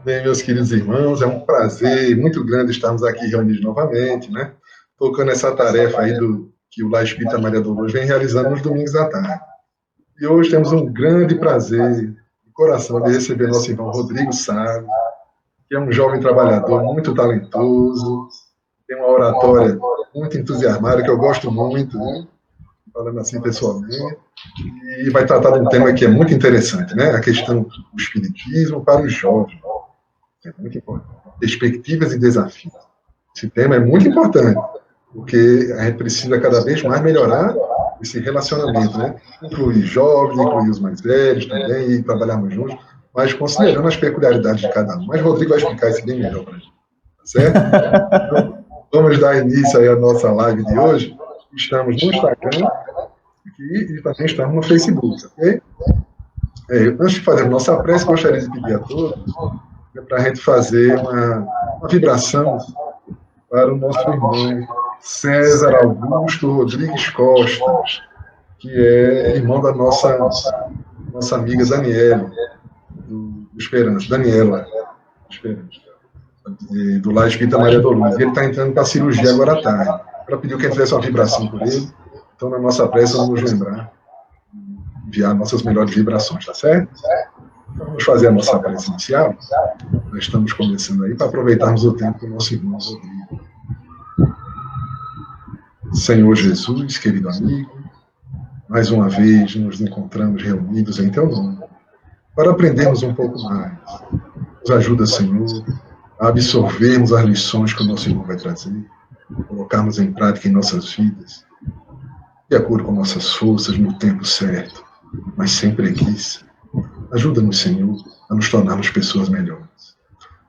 Bem, meus queridos irmãos, é um prazer muito grande estarmos aqui reunidos novamente, né? Tocando essa tarefa aí que o Lar Espírita Maria Dolores vem realizando nos domingos à tarde. E hoje temos um grande prazer de coração de receber nosso irmão Rodrigo Sá, que é um jovem trabalhador muito talentoso, tem uma oratória muito entusiasmada, que eu gosto muito, né? Falando assim pessoalmente, e vai tratar de um tema que é muito interessante, né? A questão do espiritismo para os jovens. É muito importante. Perspectivas e desafios. Esse tema é muito importante, porque a gente precisa cada vez mais melhorar esse relacionamento, né? Incluir jovens, incluir os mais velhos também, e trabalharmos juntos, mas considerando as peculiaridades de cada um. Mas o Rodrigo vai explicar isso bem melhor para a gente, tá certo? Então, vamos dar início aí à nossa live de hoje. Estamos no Instagram e também estamos no Facebook, ok? Antes de fazer a nossa prece, gostaria de pedir a todos para a gente fazer uma vibração para o nosso irmão César Augusto Rodrigues Costa, que é irmão da nossa amiga Daniela, do Esperança, Daniela Esperança, do Lar Espírita Maria Dolores. Ele está entrando para a cirurgia agora à tarde. Ela pediu que a gente fizesse uma vibração por ele, então na nossa prece vamos lembrar, enviar nossas melhores vibrações, tá certo? Vamos fazer a nossa prece inicial. Nós estamos começando aí para aproveitarmos o tempo do nosso irmão Rodrigo. Senhor Jesus, querido amigo, mais uma vez nos encontramos reunidos em Teu nome para aprendermos um pouco mais. Nos ajuda, Senhor, a absorvermos as lições que o nosso irmão vai trazer, colocarmos em prática em nossas vidas, de acordo com nossas forças, no tempo certo, mas sem preguiça. Ajuda-nos, Senhor, a nos tornarmos pessoas melhores.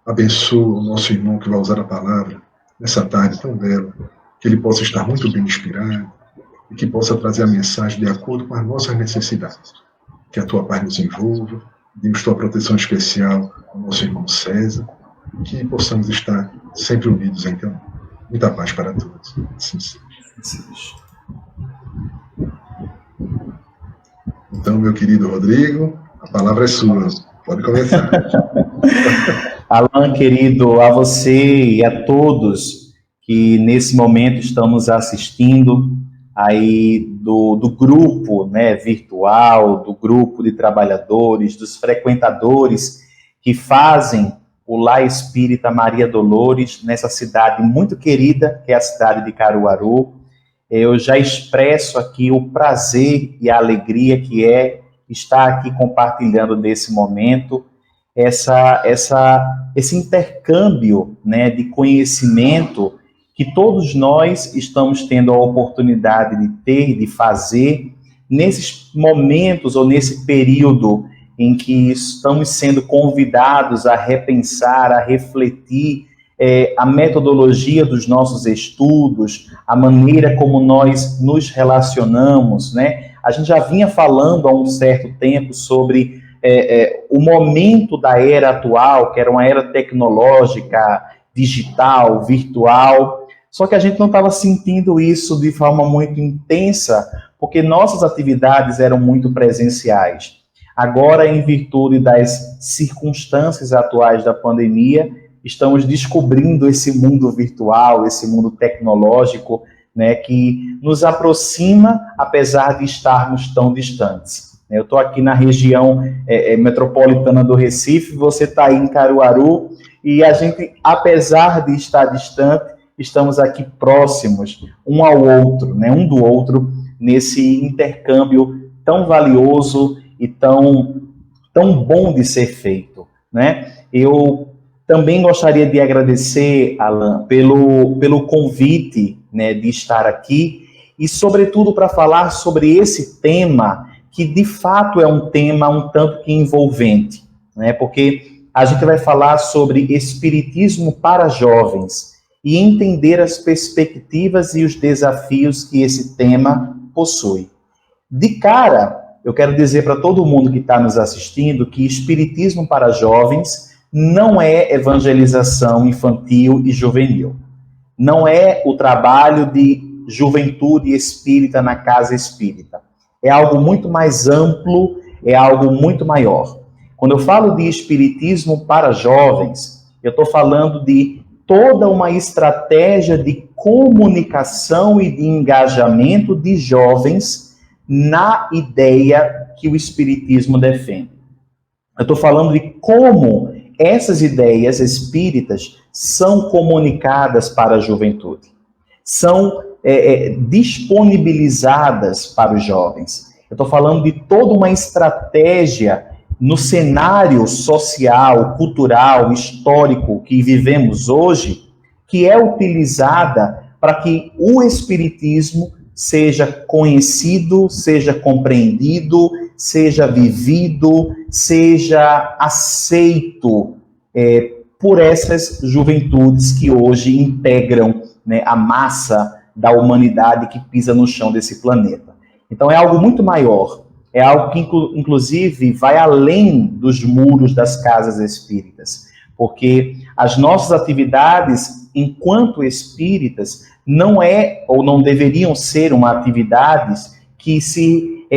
Abençoa o nosso irmão que vai usar a palavra nessa tarde tão bela, que ele possa estar muito bem inspirado e que possa trazer a mensagem de acordo com as nossas necessidades. Que a Tua paz nos envolva, demos Tua proteção especial ao nosso irmão César, que possamos estar sempre unidos em Teu nome. Muita paz para todos. Assim seja. Então, meu querido Rodrigo, a palavra é sua. Pode começar. Alan, querido, a você e a todos que nesse momento estamos assistindo aí do grupo, né, virtual, do grupo de trabalhadores, dos frequentadores que fazem o Lar Espírita Maria Dolores nessa cidade muito querida, que é a cidade de Caruaru. Eu já expresso aqui o prazer e a alegria que é estar aqui compartilhando nesse momento esse intercâmbio, né, de conhecimento que todos nós estamos tendo a oportunidade de ter, de fazer, nesses momentos ou nesse período em que estamos sendo convidados a repensar, a refletir a metodologia dos nossos estudos, a maneira como nós nos relacionamos, né? A gente já vinha falando há um certo tempo sobre o momento da era atual, que era uma era tecnológica, digital, virtual, só que a gente não estava sentindo isso de forma muito intensa, porque nossas atividades eram muito presenciais. Agora, em virtude das circunstâncias atuais da pandemia, estamos descobrindo esse mundo virtual, esse mundo tecnológico, né, que nos aproxima, apesar de estarmos tão distantes. Eu estou aqui na região metropolitana do Recife, você está aí em Caruaru, e a gente, apesar de estar distante, estamos aqui próximos um ao outro, né, um do outro, nesse intercâmbio tão valioso e tão bom de ser feito, né? Eu também gostaria de agradecer, Alan, pelo convite, né, de estar aqui e, sobretudo, para falar sobre esse tema que, de fato, é um tema um tanto que envolvente, né? Porque a gente vai falar sobre espiritismo para jovens e entender as perspectivas e os desafios que esse tema possui. De cara, eu quero dizer para todo mundo que está nos assistindo que espiritismo para jovens não é evangelização infantil e juvenil. Não é o trabalho de juventude espírita na casa espírita. É algo muito mais amplo, é algo muito maior. Quando eu falo de espiritismo para jovens, eu estou falando de toda uma estratégia de comunicação e de engajamento de jovens na ideia que o espiritismo defende. Eu estou falando de como essas ideias espíritas são comunicadas para a juventude, são disponibilizadas para os jovens. Eu estou falando de toda uma estratégia no cenário social, cultural, histórico que vivemos hoje, que é utilizada para que o espiritismo seja conhecido, seja compreendido, seja vivido, seja aceito por essas juventudes que hoje integram, né, a massa da humanidade que pisa no chão desse planeta. Então é algo muito maior, é algo que inclusive vai além dos muros das casas espíritas, porque as nossas atividades enquanto espíritas não é ou não deveriam ser uma atividades que se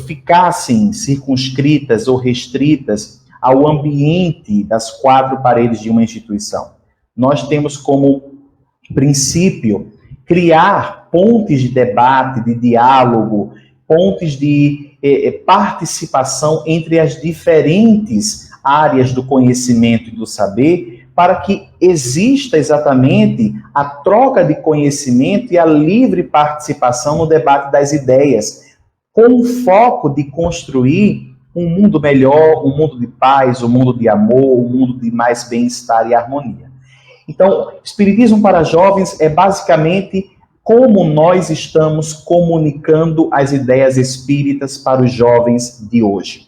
ficassem circunscritas ou restritas ao ambiente das quatro paredes de uma instituição. Nós temos como princípio criar pontes de debate, de diálogo, pontes de participação entre as diferentes áreas do conhecimento e do saber, para que exista exatamente a troca de conhecimento e a livre participação no debate das ideias, com o foco de construir um mundo melhor, um mundo de paz, um mundo de amor, um mundo de mais bem-estar e harmonia. Então, Espiritismo para Jovens é basicamente como nós estamos comunicando as ideias espíritas para os jovens de hoje.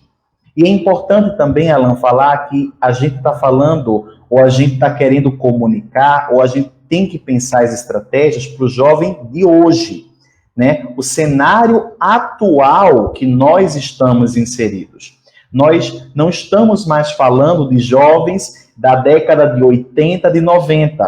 E é importante também, Alan, falar que a gente está falando, ou a gente está querendo comunicar, ou a gente tem que pensar as estratégias para o jovem de hoje, né? O cenário atual que nós estamos inseridos. Nós não estamos mais falando de jovens da década de 80, de 90,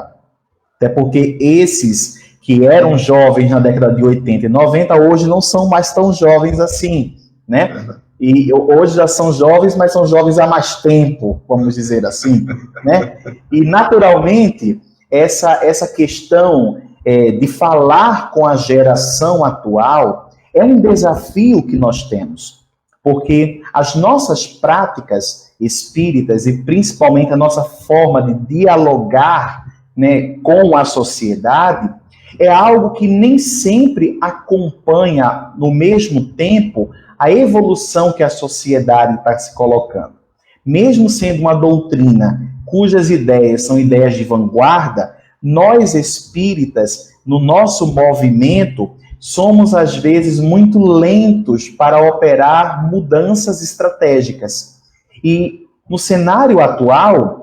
até porque esses que eram jovens na década de 80 e 90, hoje não são mais tão jovens assim, né? E hoje já são jovens, mas são jovens há mais tempo, vamos dizer assim, né? E, naturalmente, essa questão de falar com a geração atual é um desafio que nós temos, porque as nossas práticas espíritas e, principalmente, a nossa forma de dialogar, né, com a sociedade é algo que nem sempre acompanha, no mesmo tempo, a evolução que a sociedade está se colocando. Mesmo sendo uma doutrina cujas ideias são ideias de vanguarda, nós espíritas, no nosso movimento, somos às vezes muito lentos para operar mudanças estratégicas. E no cenário atual,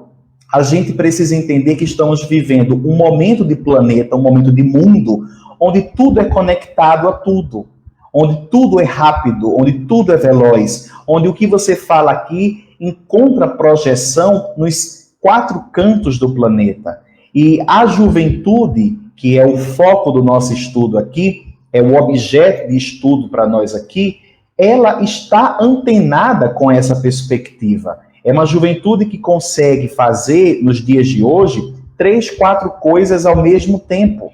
a gente precisa entender que estamos vivendo um momento de planeta, um momento de mundo, onde tudo é conectado a tudo, onde tudo é rápido, onde tudo é veloz, onde o que você fala aqui encontra projeção nos quatro cantos do planeta. E a juventude, que é o foco do nosso estudo aqui, é o objeto de estudo para nós aqui, ela está antenada com essa perspectiva. É uma juventude que consegue fazer, nos dias de hoje, 3, 4 coisas ao mesmo tempo.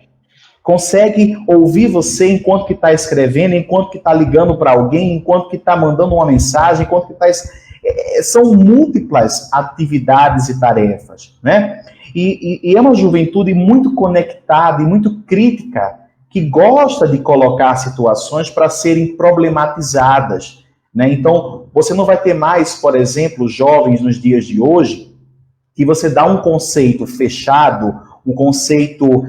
Consegue ouvir você enquanto que está escrevendo, enquanto que está ligando para alguém, enquanto que está mandando uma mensagem, enquanto que está... São múltiplas atividades e tarefas, né? E é uma juventude muito conectada e muito crítica, que gosta de colocar situações para serem problematizadas, né? Então, você não vai ter mais, por exemplo, jovens nos dias de hoje, que você dá um conceito fechado, um conceito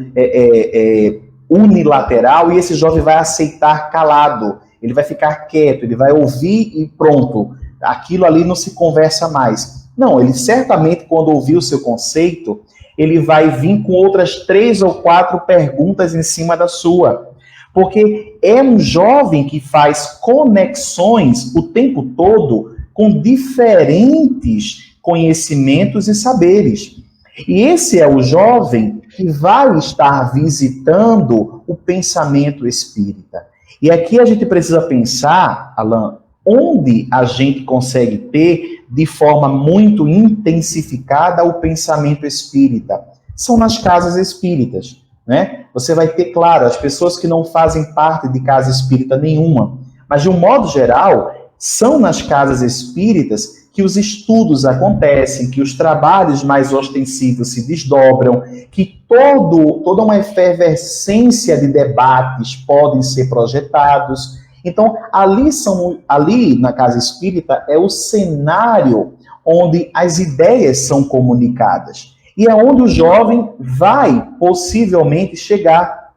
unilateral, e esse jovem vai aceitar calado, ele vai ficar quieto, ele vai ouvir e pronto, aquilo ali não se conversa mais. Não, ele certamente, quando ouvir o seu conceito, ele vai vir com outras 3 ou 4 perguntas em cima da sua. Porque é um jovem que faz conexões o tempo todo com diferentes conhecimentos e saberes. E esse é o jovem que vai estar visitando o pensamento espírita. E aqui a gente precisa pensar, Alan, onde a gente consegue ter de forma muito intensificada o pensamento espírita? São nas casas espíritas, né? Você vai ter, claro, as pessoas que não fazem parte de casa espírita nenhuma, mas de um modo geral, são nas casas espíritas que os estudos acontecem, que os trabalhos mais ostensivos se desdobram, que toda uma efervescência de debates podem ser projetados. Então, ali na casa espírita é o cenário onde as ideias são comunicadas. E é onde o jovem vai possivelmente chegar,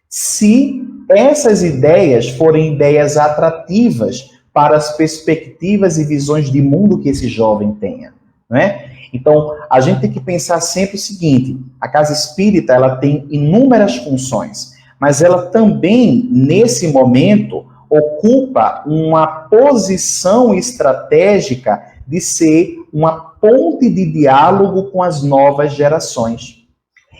se essas ideias forem ideias atrativas para as perspectivas e visões de mundo que esse jovem tenha, não é? Então, a gente tem que pensar sempre o seguinte: a casa espírita, ela tem inúmeras funções, mas ela também, nesse momento, ocupa uma posição estratégica de ser uma ponte de diálogo com as novas gerações.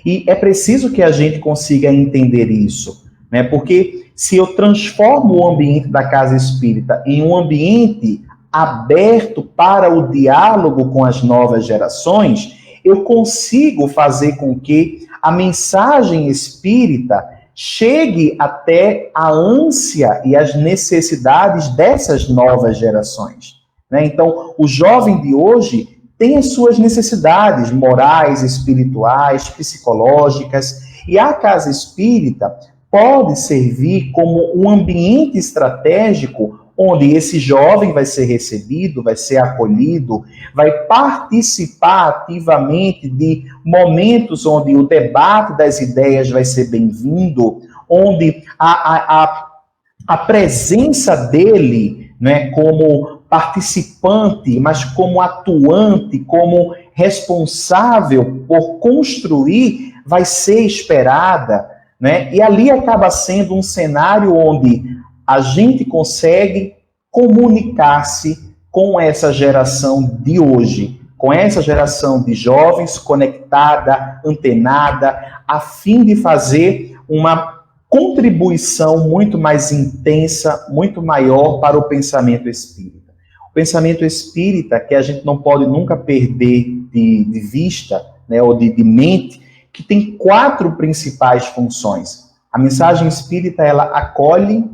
E é preciso que a gente consiga entender isso, né? Porque se eu transformo o ambiente da casa espírita em um ambiente aberto para o diálogo com as novas gerações, eu consigo fazer com que a mensagem espírita chegue até a ânsia e as necessidades dessas novas gerações, né? Então, o jovem de hoje tem as suas necessidades morais, espirituais, psicológicas, e a casa espírita pode servir como um ambiente estratégico onde esse jovem vai ser recebido, vai ser acolhido, vai participar ativamente de momentos onde o debate das ideias vai ser bem-vindo, onde a presença dele, né, como participante, mas como atuante, como responsável por construir, vai ser esperada, né? E ali acaba sendo um cenário onde a gente consegue comunicar-se com essa geração de hoje, com essa geração de jovens conectada, antenada, a fim de fazer uma contribuição muito mais intensa, muito maior para o pensamento espírita. O pensamento espírita, que a gente não pode nunca perder de vista, né, ou de mente, que tem 4 principais funções. A mensagem espírita, ela acolhe,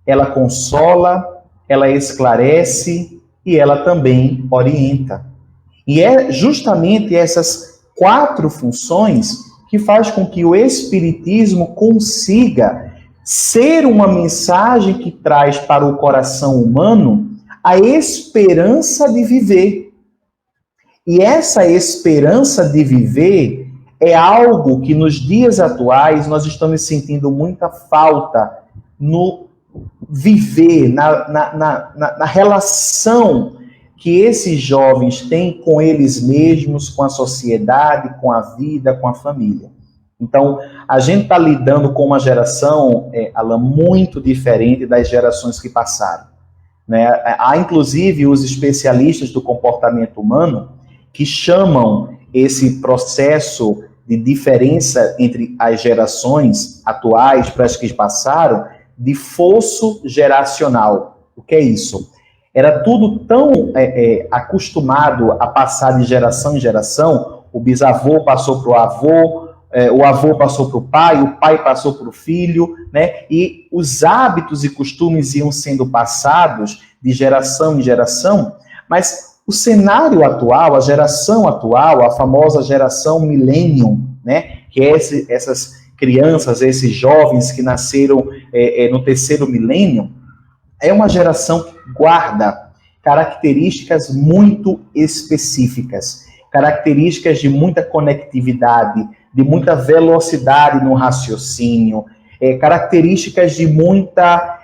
ela consola, ela esclarece e ela também orienta. E é justamente essas 4 funções que faz com que o Espiritismo consiga ser uma mensagem que traz para o coração humano a esperança de viver. E essa esperança de viver é algo que nos dias atuais nós estamos sentindo muita falta no viver, na relação que esses jovens têm com eles mesmos, com a sociedade, com a vida, com a família. Então, a gente está lidando com uma geração, Alan, muito diferente das gerações que passaram, né? Há, inclusive, os especialistas do comportamento humano que chamam esse processo de diferença entre as gerações atuais para as que passaram de fosso geracional. O que é isso? Era tudo tão acostumado a passar de geração em geração. O bisavô passou para o avô passou para o pai passou para o filho, né? E os hábitos e costumes iam sendo passados de geração em geração, mas o cenário atual, a geração atual, a famosa geração millennium, né? Que é essas crianças, esses jovens que nasceram no terceiro milênio, é uma geração que guarda características muito específicas, características de muita conectividade, de muita velocidade no raciocínio, características de muita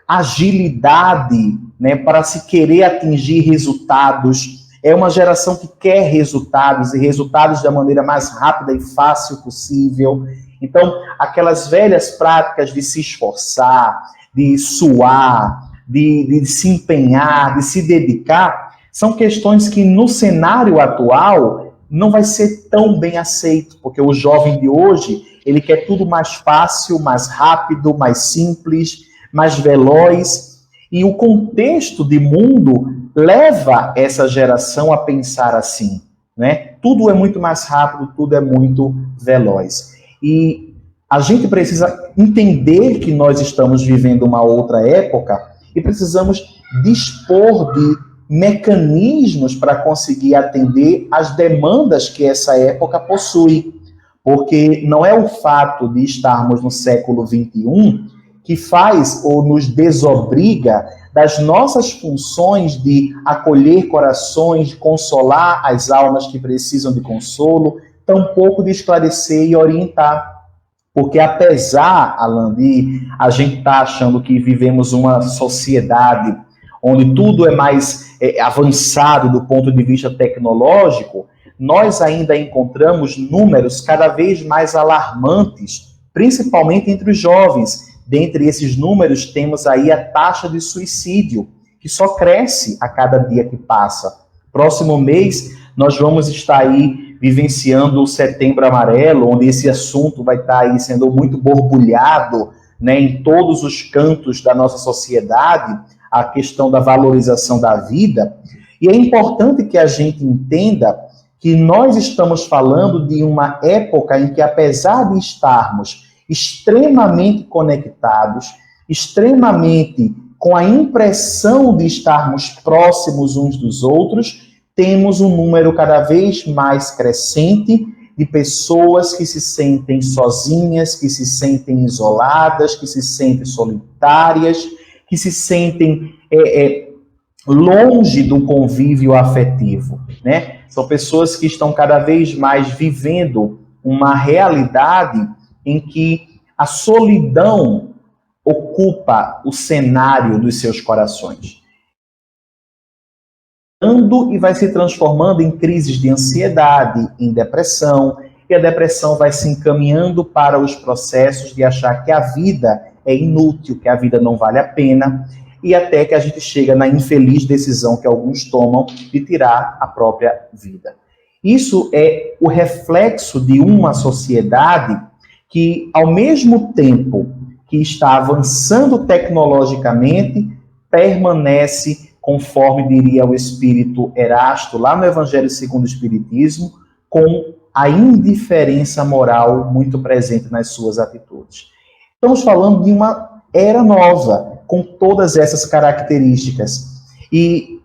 agilidade, né, para se querer atingir resultados. É uma geração que quer resultados, e resultados da maneira mais rápida e fácil possível. Então, aquelas velhas práticas de se esforçar, de suar, de se empenhar, de se dedicar, são questões que no cenário atual não vai ser tão bem aceito, porque o jovem de hoje, ele quer tudo mais fácil, mais rápido, mais simples, mais veloz. E o contexto de mundo leva essa geração a pensar assim, né? Tudo é muito mais rápido, tudo é muito veloz. E a gente precisa entender que nós estamos vivendo uma outra época e precisamos dispor de mecanismos para conseguir atender às demandas que essa época possui. Porque não é o fato de estarmos no século XXI que faz ou nos desobriga das nossas funções de acolher corações, de consolar as almas que precisam de consolo, tampouco de esclarecer e orientar. Porque apesar, Alan, de a gente estar achando que vivemos uma sociedade onde tudo é mais avançado do ponto de vista tecnológico, nós ainda encontramos números cada vez mais alarmantes, principalmente entre os jovens. Dentre esses números, temos aí a taxa de suicídio, que só cresce a cada dia que passa. Próximo mês, nós vamos estar aí vivenciando o Setembro Amarelo, onde esse assunto vai estar aí sendo muito borbulhado, né, em todos os cantos da nossa sociedade, a questão da valorização da vida. E é importante que a gente entenda que nós estamos falando de uma época em que, apesar de estarmos extremamente conectados, extremamente com a impressão de estarmos próximos uns dos outros, temos um número cada vez mais crescente de pessoas que se sentem sozinhas, que se sentem isoladas, que se sentem solitárias, que se sentem longe do convívio afetivo, né? São pessoas que estão cada vez mais vivendo uma realidade em que a solidão ocupa o cenário dos seus corações. E vai se transformando em crises de ansiedade, em depressão, e a depressão vai se encaminhando para os processos de achar que a vida é inútil, que a vida não vale a pena, e até que a gente chega na infeliz decisão que alguns tomam de tirar a própria vida. Isso é o reflexo de uma sociedade que, ao mesmo tempo que está avançando tecnologicamente, permanece, conforme diria o espírito Erasto, lá no Evangelho segundo o Espiritismo, com a indiferença moral muito presente nas suas atitudes. Estamos falando de uma era nova, com todas essas características. E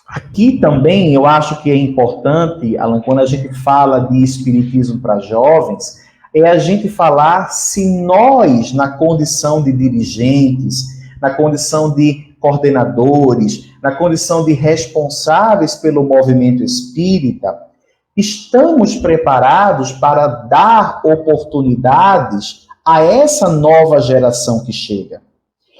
aqui também eu acho que é importante, Alan, quando a gente fala de espiritismo para jovens, é a gente falar se nós, na condição de dirigentes, na condição de coordenadores, na condição de responsáveis pelo movimento espírita, estamos preparados para dar oportunidades a essa nova geração que chega.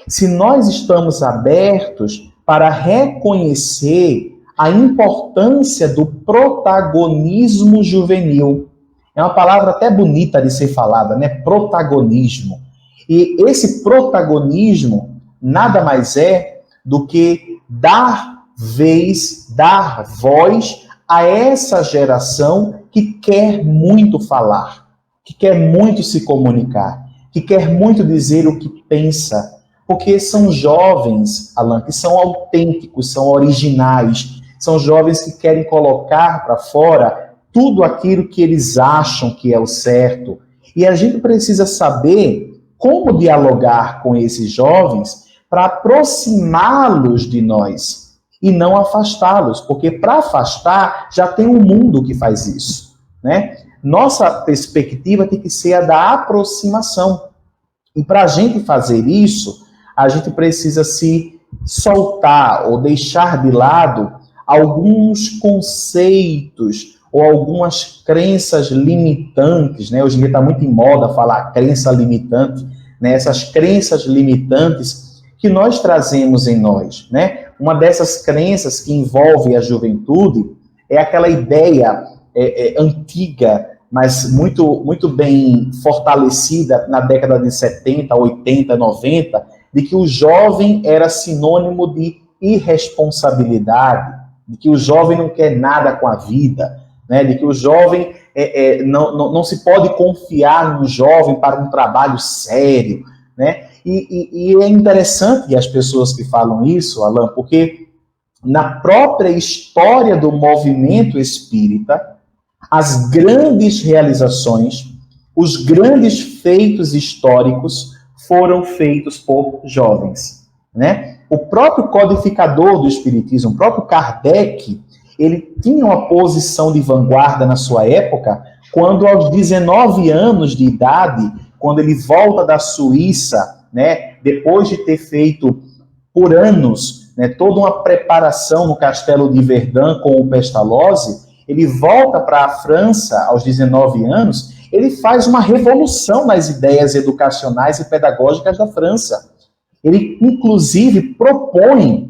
Se nós estamos abertos para reconhecer a importância do protagonismo juvenil. É uma palavra até bonita de ser falada, né? Protagonismo. E esse protagonismo nada mais é do que dar vez, dar voz a essa geração que quer muito falar, que quer muito se comunicar, que quer muito dizer o que pensa, porque são jovens, Alan, que são autênticos, são originais, são jovens que querem colocar para fora tudo aquilo que eles acham que é o certo. E a gente precisa saber como dialogar com esses jovens para aproximá-los de nós e não afastá-los, porque para afastar já tem um mundo que faz isso, né? Nossa perspectiva tem que ser a da aproximação. E para a gente fazer isso, a gente precisa se soltar ou deixar de lado alguns conceitos ou algumas crenças limitantes, né? Hoje em dia está muito em moda falar crença limitante, né? Essas crenças limitantes que nós trazemos em nós, né? Uma dessas crenças que envolve a juventude é aquela ideia antiga, mas muito bem fortalecida na década de 70, 80, 90, de que o jovem era sinônimo de irresponsabilidade, de que o jovem não quer nada com a vida, né? De que o jovem não se pode confiar no jovem para um trabalho sério, né? E é interessante as pessoas que falam isso, Alan, porque na própria história do movimento espírita, as grandes realizações, os grandes feitos históricos foram feitos por jovens, né? O próprio codificador do espiritismo, o próprio Kardec, ele tinha uma posição de vanguarda na sua época, quando aos 19 anos de idade, quando ele volta da Suíça, né, depois de ter feito por anos, né, toda uma preparação no castelo de Verdun com o Pestalozzi, ele volta para a França aos 19 anos, ele faz uma revolução nas ideias educacionais e pedagógicas da França. Ele, inclusive, propõe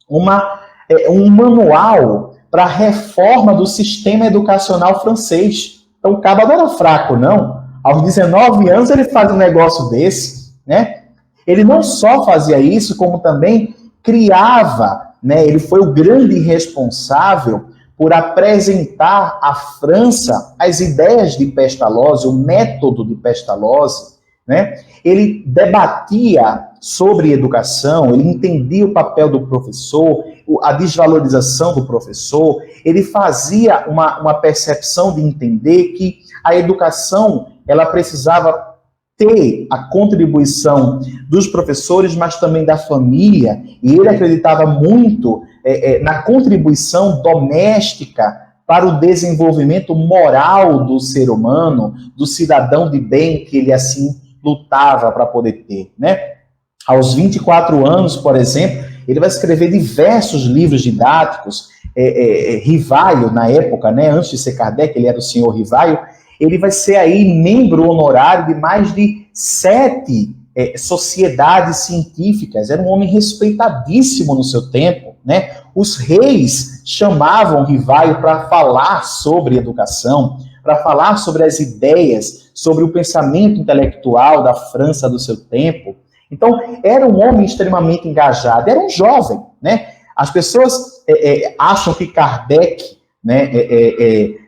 um manual para a reforma do sistema educacional francês. Então, o cabo não era fraco, não. Aos 19 anos, ele faz um negócio desse, né? Ele não só fazia isso, como também criava, né? Ele foi o grande responsável por apresentar à França as ideias de Pestalozzi, o método de Pestalozzi, né? Ele debatia sobre educação, ele entendia o papel do professor, a desvalorização do professor, ele fazia uma percepção de entender que a educação ela precisava ter a contribuição dos professores, mas também da família, e ele acreditava muito na contribuição doméstica para o desenvolvimento moral do ser humano, do cidadão de bem que ele assim lutava para poder ter, né? Aos 24 anos, por exemplo, ele vai escrever diversos livros didáticos. Rivaio, na época, né, antes de ser Kardec, ele era o senhor Rivaio, ele vai ser aí membro honorário de mais de 7 sociedades científicas. Era um homem respeitadíssimo no seu tempo, né? Os reis chamavam Rivaio para falar sobre educação, para falar sobre as ideias, sobre o pensamento intelectual da França do seu tempo. Então, era um homem extremamente engajado, era um jovem, né? As pessoas acham que Kardec, né,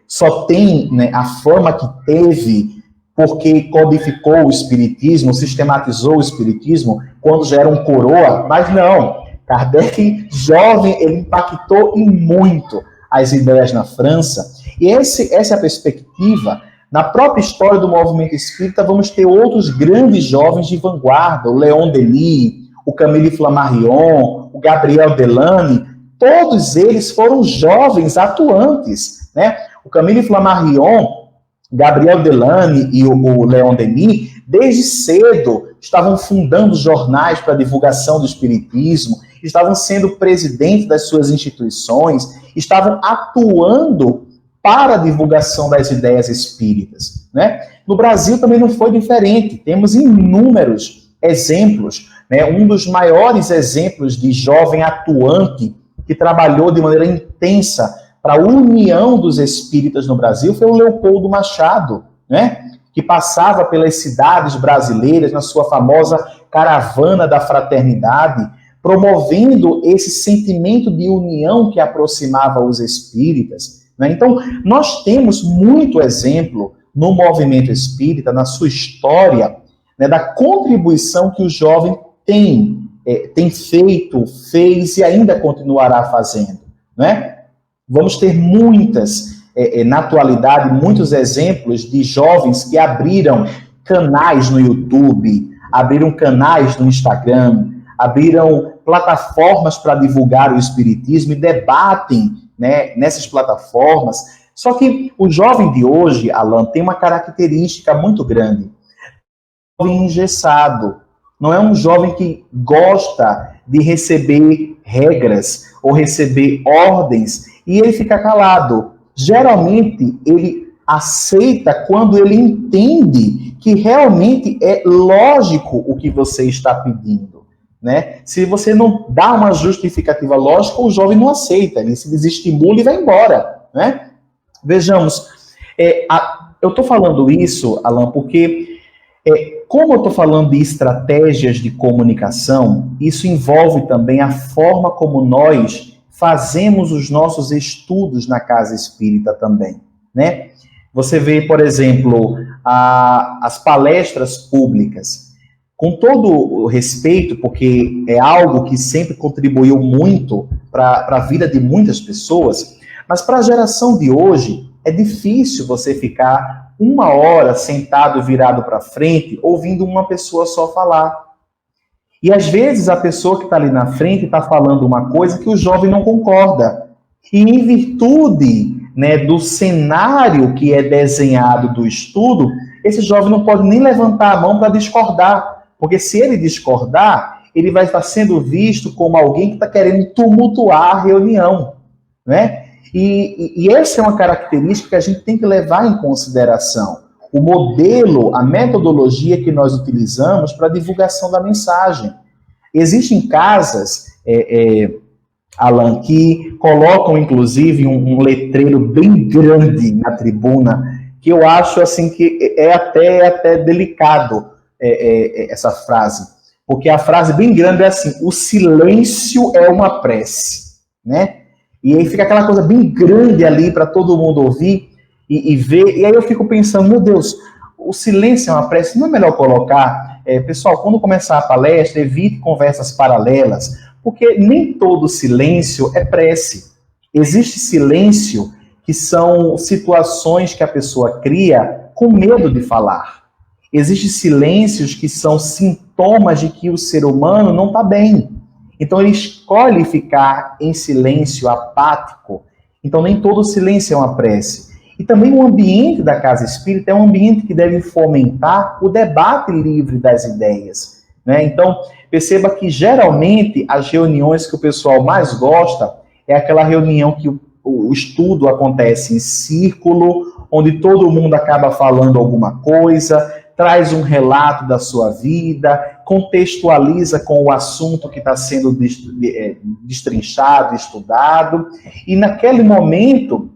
só tem, né, a fama que teve porque codificou o espiritismo, sistematizou o espiritismo quando já era um coroa, mas não. Kardec, jovem, ele impactou e muito as ideias na França. E essa é a perspectiva. Na própria história do movimento espírita, vamos ter outros grandes jovens de vanguarda, o Léon Denis, o Camille Flammarion, o Gabriel Delany, todos eles foram jovens atuantes, né? O Camille Flammarion, Gabriel Delany e o Léon Denis, desde cedo, estavam fundando jornais para a divulgação do espiritismo, estavam sendo presidentes das suas instituições, estavam atuando para a divulgação das ideias espíritas, né? No Brasil também não foi diferente. Temos inúmeros exemplos, né? Um dos maiores exemplos de jovem atuante que trabalhou de maneira intensa para a união dos espíritas no Brasil foi o Leopoldo Machado, né? Que passava pelas cidades brasileiras na sua famosa caravana da fraternidade, promovendo esse sentimento de união que aproximava os espíritas. Então, nós temos muito exemplo no movimento espírita, na sua história, né, da contribuição que o jovem tem feito, fez e ainda continuará fazendo, né? Vamos ter na atualidade, muitos exemplos de jovens que abriram canais no YouTube, abriram canais no Instagram, abriram plataformas para divulgar o espiritismo e debatem, né, nessas plataformas. Só que o jovem de hoje, Alan, tem uma característica muito grande. Um jovem engessado. Não é um jovem que gosta de receber regras ou receber ordens e ele fica calado. Geralmente, ele aceita quando ele entende que realmente é lógico o que você está pedindo, né? Se você não dá uma justificativa lógica, o jovem não aceita, ele se desestimula e vai embora, né? Vejamos, eu estou falando isso, Alan, porque como eu estou falando de estratégias de comunicação, isso envolve também a forma como nós fazemos os nossos estudos na casa espírita também, né? Você vê, por exemplo, as palestras públicas. com todo o respeito, porque é algo que sempre contribuiu muito para a vida de muitas pessoas, mas para a geração de hoje, é difícil você ficar 1 hora sentado, virado para frente, ouvindo uma pessoa só falar. E às vezes a pessoa que está ali na frente está falando uma coisa que o jovem não concorda. E em virtude, né, do cenário que é desenhado do estudo, esse jovem não pode nem levantar a mão para discordar. Porque se ele discordar, ele vai estar sendo visto como alguém que está querendo tumultuar a reunião, né? E essa é uma característica que a gente tem que levar em consideração. O modelo, a metodologia que nós utilizamos para a divulgação da mensagem. Existem casas, Alan, que colocam, inclusive, um letreiro bem grande na tribuna, que eu acho assim que é até delicado essa frase. Porque a frase bem grande é assim: o silêncio é uma prece, né? E aí fica aquela coisa bem grande ali para todo mundo ouvir e ver. E aí eu fico pensando, meu Deus, o silêncio é uma prece. Não é melhor colocar, pessoal, quando começar a palestra, evite conversas paralelas, porque nem todo silêncio é prece. Existe silêncio que são situações que a pessoa cria com medo de falar. Existem silêncios que são sintomas de que o ser humano não está bem. Então ele escolhe ficar em silêncio, apático. Então nem todo silêncio é uma prece. E também o ambiente da casa espírita é um ambiente que deve fomentar o debate livre das ideias, né? Então perceba que geralmente as reuniões que o pessoal mais gosta é aquela reunião que o estudo acontece em círculo, onde todo mundo acaba falando alguma coisa, traz um relato da sua vida, contextualiza com o assunto que está sendo destrinchado, estudado, e naquele momento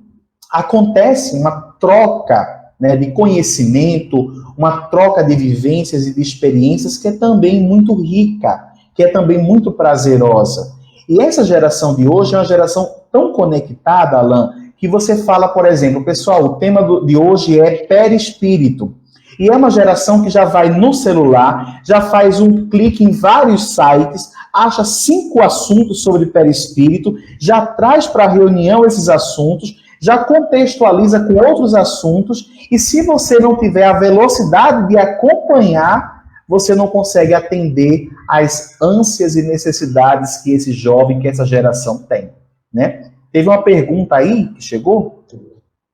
acontece uma troca, né, de conhecimento, uma troca de vivências e de experiências que é também muito rica, que é também muito prazerosa. E essa geração de hoje é uma geração tão conectada, Alan, que você fala, por exemplo, pessoal, o tema de hoje é perispírito. E é uma geração que já vai no celular, já faz um clique em vários sites, acha 5 assuntos sobre perispírito, já traz para a reunião esses assuntos, já contextualiza com outros assuntos, e se você não tiver a velocidade de acompanhar, você não consegue atender às ânsias e necessidades que esse jovem, que essa geração tem, né? Teve uma pergunta aí que chegou?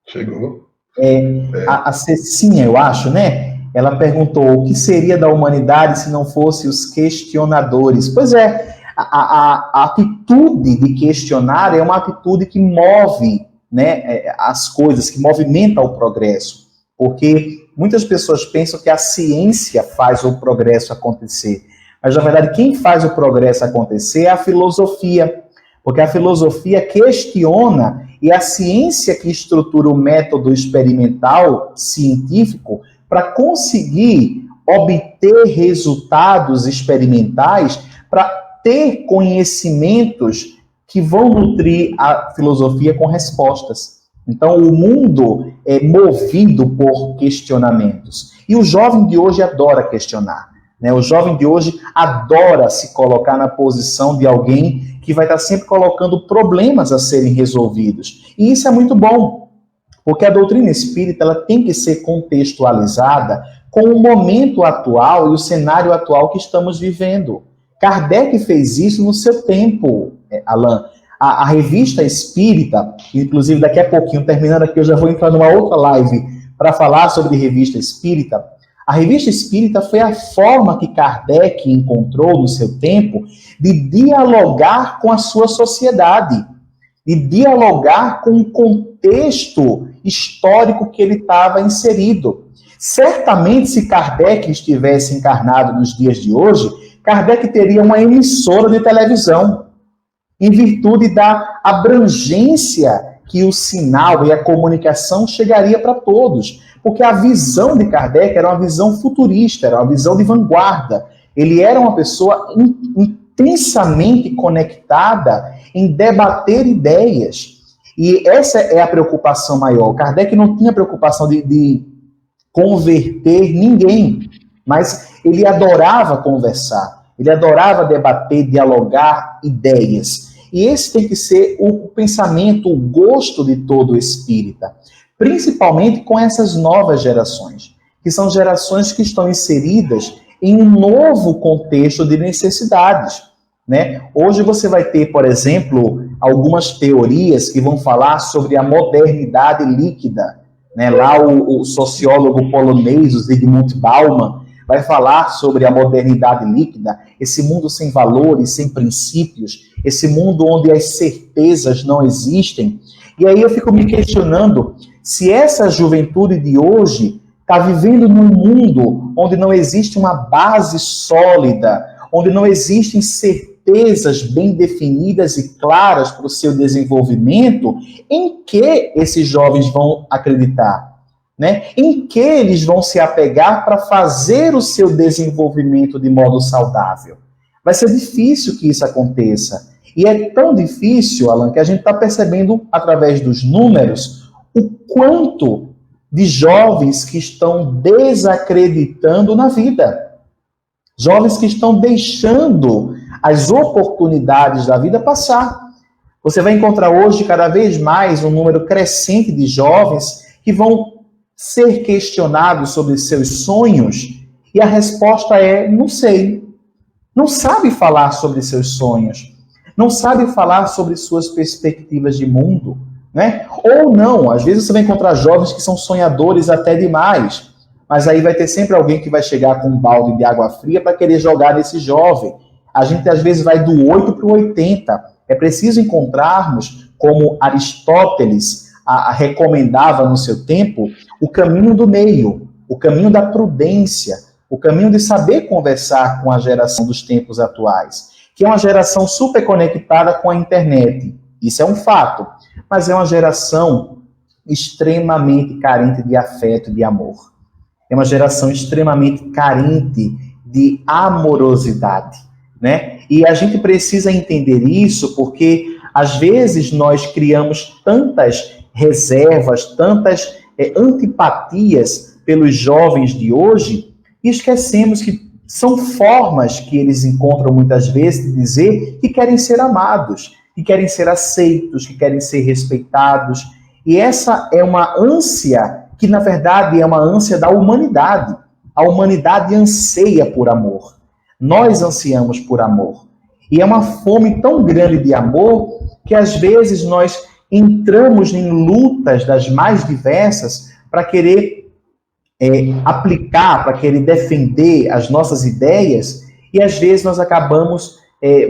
Chegou. A Cecinha, eu acho, né? Ela perguntou: o que seria da humanidade se não fosse os questionadores? Pois é, a atitude de questionar é uma atitude que move, né, as coisas, que movimenta o progresso. Porque muitas pessoas pensam que a ciência faz o progresso acontecer. Mas, na verdade, quem faz o progresso acontecer é a filosofia. Porque a filosofia questiona, e a ciência que estrutura o método experimental científico para conseguir obter resultados experimentais, para ter conhecimentos que vão nutrir a filosofia com respostas. Então, o mundo é movido por questionamentos. E o jovem de hoje adora questionar, né? O jovem de hoje adora se colocar na posição de alguém que vai estar sempre colocando problemas a serem resolvidos. E isso é muito bom, porque a doutrina espírita ela tem que ser contextualizada com o momento atual e o cenário atual que estamos vivendo. Kardec fez isso no seu tempo, Alan. A revista espírita, inclusive daqui a pouquinho, terminando aqui, eu já vou entrar numa outra live para falar sobre revista espírita. A revista espírita foi a forma que Kardec encontrou no seu tempo de dialogar com a sua sociedade, de dialogar com o contexto histórico que ele estava inserido. Certamente, se Kardec estivesse encarnado nos dias de hoje, Kardec teria uma emissora de televisão, em virtude da abrangência que o sinal e a comunicação chegaria para todos. Porque a visão de Kardec era uma visão futurista, era uma visão de vanguarda. Ele era uma pessoa intensamente conectada em debater ideias. E essa é a preocupação maior. Kardec não tinha preocupação de converter ninguém. mas ele adorava conversar, ele adorava debater, dialogar ideias. E esse tem que ser o pensamento, o gosto de todo espírita, principalmente com essas novas gerações, que são gerações que estão inseridas em um novo contexto de necessidades, né? Hoje você vai ter, por exemplo, algumas teorias que vão falar sobre a modernidade líquida, né? Lá o sociólogo polonês, o Zygmunt Bauman, vai falar sobre a modernidade líquida, esse mundo sem valores, sem princípios, esse mundo onde as certezas não existem. E aí eu fico me questionando se essa juventude de hoje está vivendo num mundo onde não existe uma base sólida, onde não existem certezas bem definidas e claras para o seu desenvolvimento, em que esses jovens vão acreditar? Né? Em que eles vão se apegar para fazer o seu desenvolvimento de modo saudável? Vai ser difícil que isso aconteça. E é tão difícil, Alan, que a gente está percebendo, através dos números, o quanto de jovens que estão desacreditando na vida. Jovens que estão deixando as oportunidades da vida passar. Você vai encontrar hoje, cada vez mais, um número crescente de jovens que vão ser questionados sobre seus sonhos, e a resposta é, não sei. Não sabe falar sobre seus sonhos, não sabe falar sobre suas perspectivas de mundo, né? Ou não, às vezes você vai encontrar jovens que são sonhadores até demais, mas aí vai ter sempre alguém que vai chegar com um balde de água fria para querer jogar nesse jovem. A gente às vezes vai do 8 para o 80. É preciso encontrarmos, como Aristóteles recomendava no seu tempo, o caminho do meio, o caminho da prudência, o caminho de saber conversar com a geração dos tempos atuais, que é uma geração super conectada com a internet. Isso é um fato, mas é uma geração extremamente carente de afeto e de amor. É uma geração extremamente carente de amorosidade, né? E a gente precisa entender isso porque, às vezes, nós criamos tantas reservas, tantas antipatias pelos jovens de hoje, e esquecemos que são formas que eles encontram muitas vezes de dizer que querem ser amados, que querem ser aceitos, que querem ser respeitados. E essa é uma ânsia que, na verdade, é uma ânsia da humanidade. A humanidade anseia por amor. Nós ansiamos por amor. E é uma fome tão grande de amor que, às vezes, nós entramos em lutas das mais diversas para querer aplicar, para querer defender as nossas ideias, e às vezes nós acabamos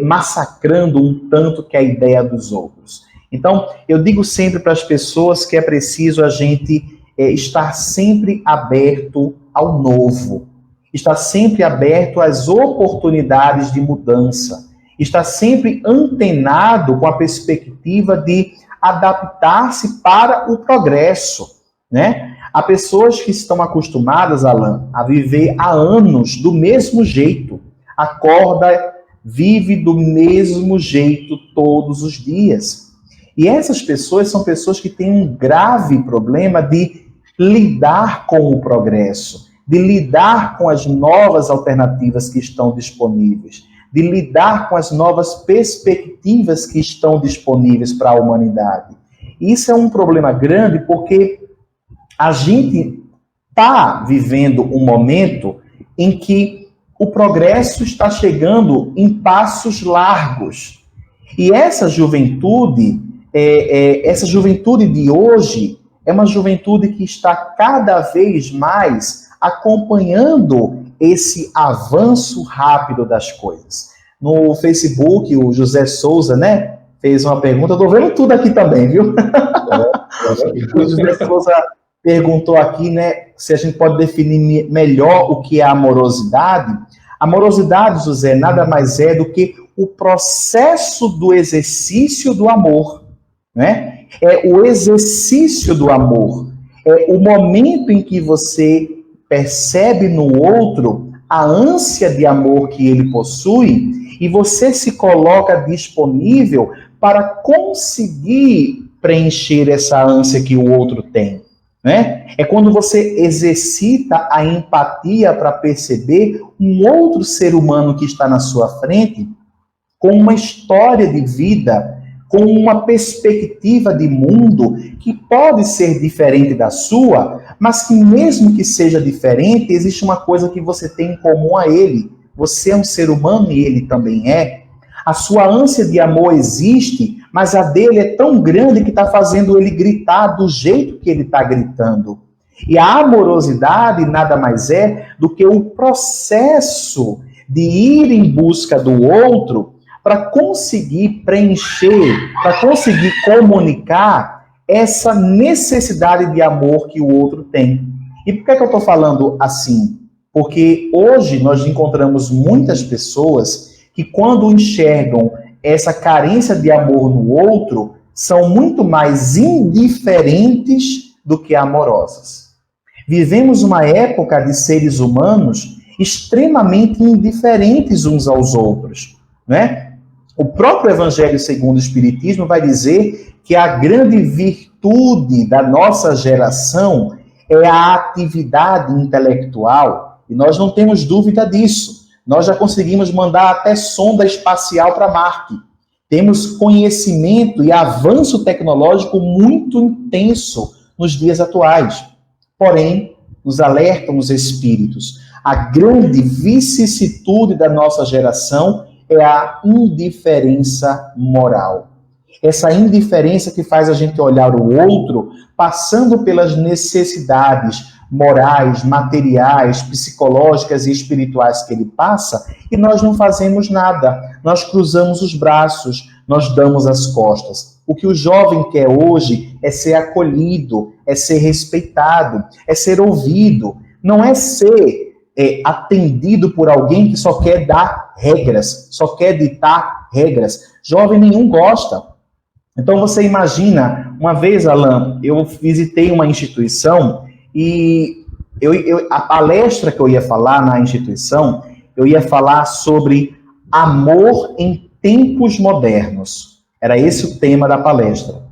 massacrando um tanto que a ideia dos outros. Então, eu digo sempre para as pessoas que é preciso a gente estar sempre aberto ao novo, estar sempre aberto às oportunidades de mudança, estar sempre antenado com a perspectiva de adaptar-se para o progresso, né? Há pessoas que estão acostumadas, Alan, a viver há anos do mesmo jeito. Acorda, vive do mesmo jeito todos os dias. E essas pessoas são pessoas que têm um grave problema de lidar com o progresso, de lidar com as novas alternativas que estão disponíveis, de lidar com as novas perspectivas que estão disponíveis para a humanidade. Isso é um problema grande porque a gente está vivendo um momento em que o progresso está chegando em passos largos. E essa juventude de hoje é uma juventude que está cada vez mais acompanhando esse avanço rápido das coisas. No Facebook, o José Souza, né, fez uma pergunta. Eu estou vendo tudo aqui também, viu? O José Souza perguntou aqui, né, se a gente pode definir melhor o que é amorosidade. Amorosidade, José, nada mais é do que o processo do exercício do amor, né? É o exercício do amor. É o momento em que você percebe no outro a ânsia de amor que ele possui e você se coloca disponível para conseguir preencher essa ânsia que o outro tem. né? É quando você exercita a empatia para perceber um outro ser humano que está na sua frente com uma história de vida, com uma perspectiva de mundo que pode ser diferente da sua, mas que mesmo que seja diferente, existe uma coisa que você tem em comum a ele. Você é um ser humano e ele também é. A sua ânsia de amor existe, mas a dele é tão grande que está fazendo ele gritar do jeito que ele está gritando. E a amorosidade nada mais é do que o processo de ir em busca do outro para conseguir preencher, para conseguir comunicar essa necessidade de amor que o outro tem. E por que eu estou falando assim? Porque hoje nós encontramos muitas pessoas que, quando enxergam essa carência de amor no outro, são muito mais indiferentes do que amorosas. Vivemos uma época de seres humanos extremamente indiferentes uns aos outros, né? O próprio Evangelho segundo o Espiritismo vai dizer que a grande virtude da nossa geração é a atividade intelectual, e nós não temos dúvida disso. Nós já conseguimos mandar até sonda espacial para Marte. Temos conhecimento e avanço tecnológico muito intenso nos dias atuais. Porém, nos alertam os espíritos, a grande vicissitude da nossa geração é a indiferença moral. Essa indiferença que faz a gente olhar o outro passando pelas necessidades morais, materiais, psicológicas e espirituais que ele passa, e nós não fazemos nada. Nós cruzamos os braços, nós damos as costas. O que o jovem quer hoje é ser acolhido, é ser respeitado, é ser ouvido, não é ser atendido por alguém que só quer dar regras, só quer ditar regras. Jovem nenhum gosta. Então você imagina, uma vez, Alain, eu visitei uma instituição e a palestra que eu ia falar na instituição, eu ia falar sobre amor em tempos modernos. Era esse o tema da palestra.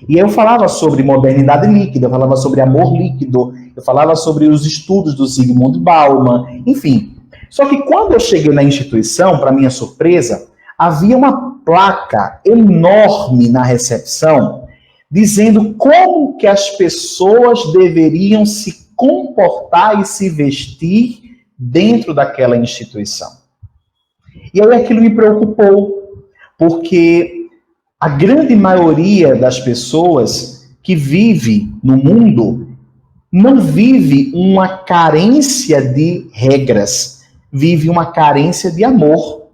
E eu falava sobre modernidade líquida, eu falava sobre amor líquido, eu falava sobre os estudos do Zygmunt Bauman, enfim. Só que quando eu cheguei na instituição, para minha surpresa, havia uma placa enorme na recepção dizendo como que as pessoas deveriam se comportar e se vestir dentro daquela instituição. E aí aquilo me preocupou, porque a grande maioria das pessoas que vive no mundo não vive uma carência de regras, vive uma carência de amor.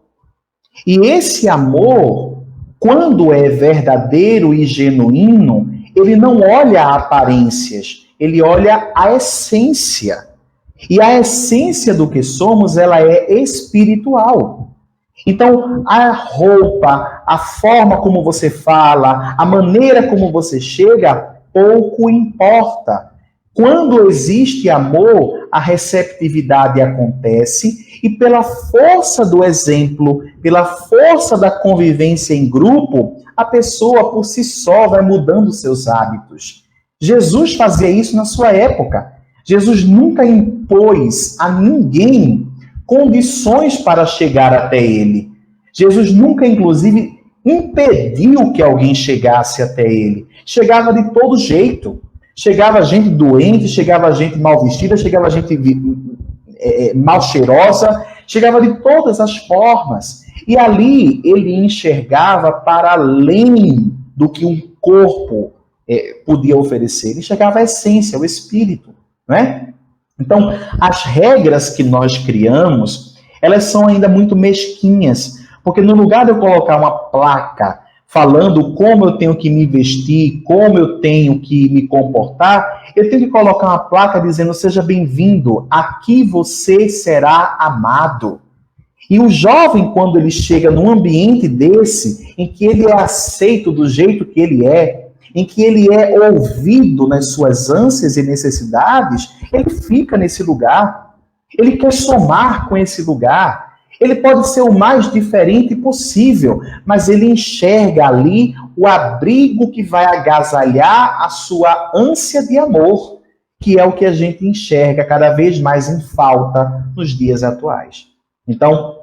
E esse amor, quando é verdadeiro e genuíno, ele não olha aparências, ele olha a essência. E a essência do que somos, ela é espiritual. Então, a roupa, a forma como você fala, a maneira como você chega, pouco importa. Quando existe amor, a receptividade acontece e pela força do exemplo, pela força da convivência em grupo, a pessoa por si só vai mudando seus hábitos. Jesus fazia isso na sua época. Jesus nunca impôs a ninguém condições para chegar até ele. Jesus nunca, inclusive, impediu que alguém chegasse até ele. Chegava de todo jeito. Chegava gente doente, chegava gente mal vestida, chegava gente mal cheirosa, chegava de todas as formas. E ali ele enxergava para além do que um corpo podia oferecer. Ele chegava à essência, ao espírito, não é? Então, as regras que nós criamos, elas são ainda muito mesquinhas, porque no lugar de eu colocar uma placa falando como eu tenho que me vestir, como eu tenho que me comportar, eu tenho que colocar uma placa dizendo: seja bem-vindo, aqui você será amado. E o jovem, quando ele chega num ambiente desse, em que ele é aceito do jeito que ele é, em que ele é ouvido nas suas ânsias e necessidades, ele fica nesse lugar. Ele quer somar com esse lugar. Ele pode ser o mais diferente possível, mas ele enxerga ali o abrigo que vai agasalhar a sua ânsia de amor. que é o que a gente enxerga cada vez mais em falta nos dias atuais. Então,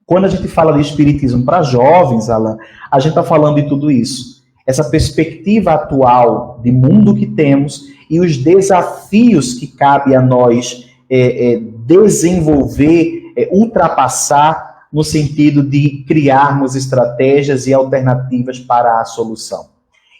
quando a gente fala de espiritismo para jovens, Alan, a gente está falando de tudo isso. Essa perspectiva atual de mundo que temos e os desafios que cabe a nós desenvolver, ultrapassar, no sentido de criarmos estratégias e alternativas para a solução.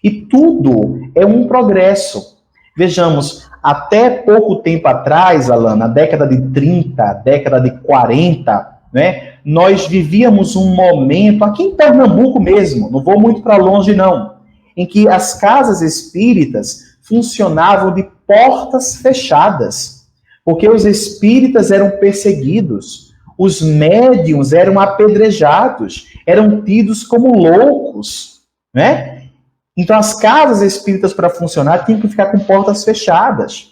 E tudo é um progresso. Vejamos, até pouco tempo atrás, Alan, na década de 30, década de 40, né, nós vivíamos um momento, aqui em Pernambuco mesmo, não vou muito para longe não, em que as casas espíritas funcionavam de portas fechadas, porque os espíritas eram perseguidos, os médiuns eram apedrejados, eram tidos como loucos, né? Então as casas espíritas para funcionar tinham que ficar com portas fechadas.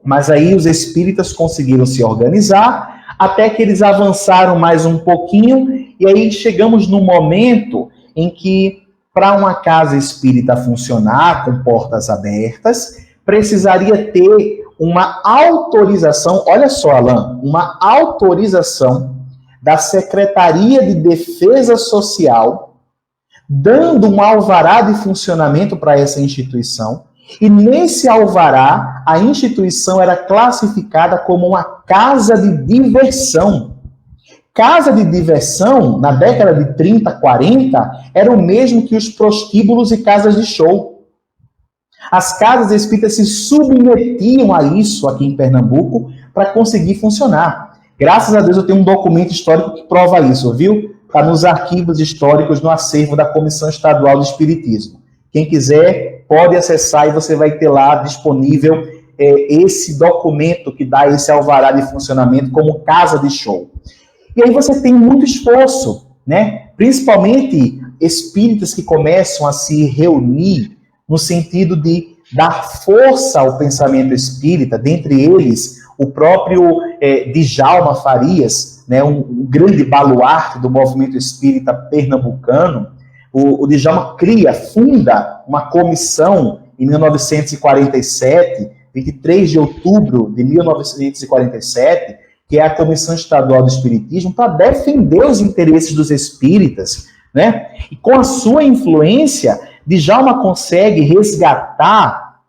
Mas aí os espíritas conseguiram se organizar, até que eles avançaram mais um pouquinho, e aí chegamos no momento em que, para uma casa espírita funcionar com portas abertas, precisaria ter uma autorização, olha só, Alan, uma autorização da Secretaria de Defesa Social, dando um alvará de funcionamento para essa instituição, e nesse alvará, a instituição era classificada como uma casa de diversão. Casa de diversão, na década de 30, 40, era o mesmo que os prostíbulos e casas de show. As casas espíritas se submetiam a isso aqui em Pernambuco para conseguir funcionar. Graças a Deus eu tenho um documento histórico que prova isso, viu? Está nos arquivos históricos, no acervo da Comissão Estadual do Espiritismo. Quem quiser pode acessar e você vai ter lá disponível esse documento que dá esse alvará de funcionamento como casa de show. E aí você tem muito esforço, né? Principalmente espíritas que começam a se reunir no sentido de dar força ao pensamento espírita, dentre eles o próprio Djalma Farias, né? um grande baluarte do movimento espírita pernambucano. O Djalma funda uma comissão em 1947, 23 de outubro de 1947, que é a Comissão Estadual do Espiritismo, para defender os interesses dos espíritas, né? E com a sua influência, Djalma consegue resgatar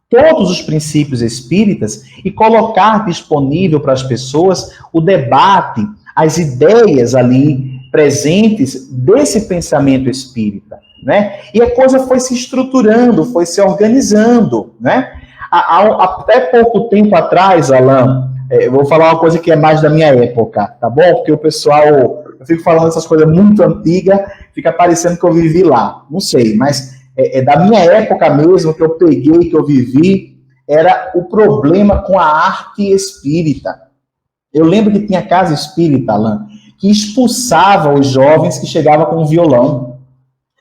todos os princípios espíritas e colocar disponível para as pessoas o debate, as ideias ali presentes desse pensamento espírita, né? E a coisa foi se estruturando, foi se organizando, né? Até pouco tempo atrás, Alan, eu vou falar uma coisa que é mais da minha época, tá bom? Porque o pessoal, eu fico falando essas coisas muito antigas, fica parecendo que eu vivi lá, não sei, mas da minha época mesmo, que eu peguei, que eu vivi, era o problema com a arte espírita. Eu lembro que tinha casa espírita, Alan, que expulsava os jovens que chegavam com violão.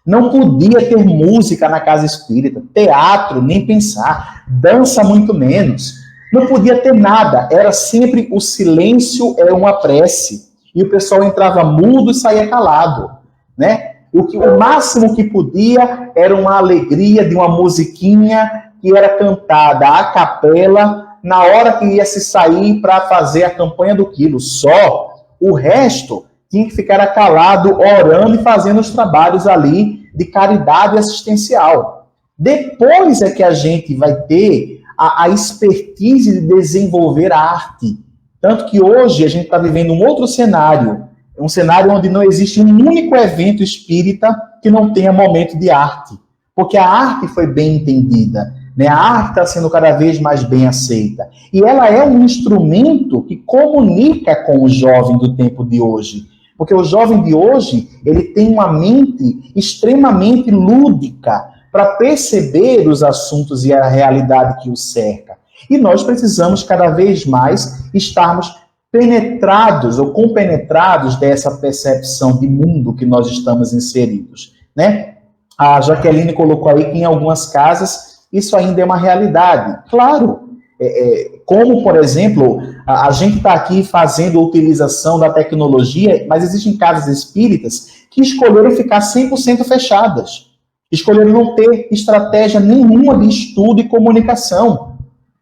Não podia ter música na casa espírita, teatro, nem pensar, dança muito menos. Não podia ter nada, era sempre o silêncio, era uma prece. E o pessoal entrava mudo e saía calado, né? O máximo que podia era uma alegria de uma musiquinha que era cantada a capela na hora que ia se sair para fazer a campanha do quilo. Só o resto tinha que ficar calado, orando e fazendo os trabalhos ali de caridade assistencial. Depois é que a gente vai ter a expertise de desenvolver a arte. Tanto que hoje a gente está vivendo um outro cenário, um cenário onde não existe um único evento espírita que não tenha momento de arte. Porque a arte foi bem entendida, né? A arte está sendo cada vez mais bem aceita. E ela é um instrumento que comunica com o jovem do tempo de hoje. Porque o jovem de hoje, ele tem uma mente extremamente lúdica para perceber os assuntos e a realidade que o cerca. E nós precisamos cada vez mais estarmos penetrados ou compenetrados dessa percepção de mundo que nós estamos inseridos, né? A Jaqueline colocou aí que em algumas casas isso ainda é uma realidade. Claro, como, por exemplo, a gente está aqui fazendo a utilização da tecnologia, mas existem casas espíritas que escolheram ficar 100% fechadas. Escolheram não ter estratégia nenhuma de estudo e comunicação,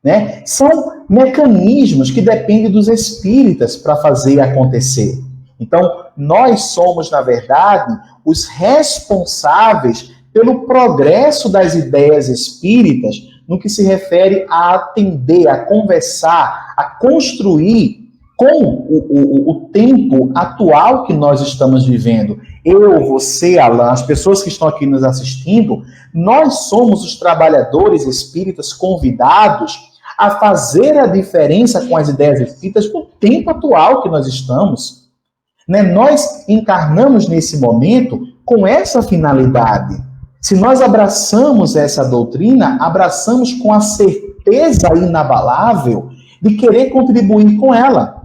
né? São mecanismos que dependem dos espíritas para fazer acontecer. Então, nós somos, na verdade, os responsáveis pelo progresso das ideias espíritas no que se refere a atender, a conversar, a construir com o tempo atual que nós estamos vivendo. Eu, você, Alan, as pessoas que estão aqui nos assistindo, nós somos os trabalhadores espíritas convidados a fazer a diferença com as ideias espíritas no tempo atual que nós estamos. Né? Nós encarnamos nesse momento com essa finalidade. Se nós abraçamos essa doutrina, abraçamos com a certeza inabalável de querer contribuir com ela.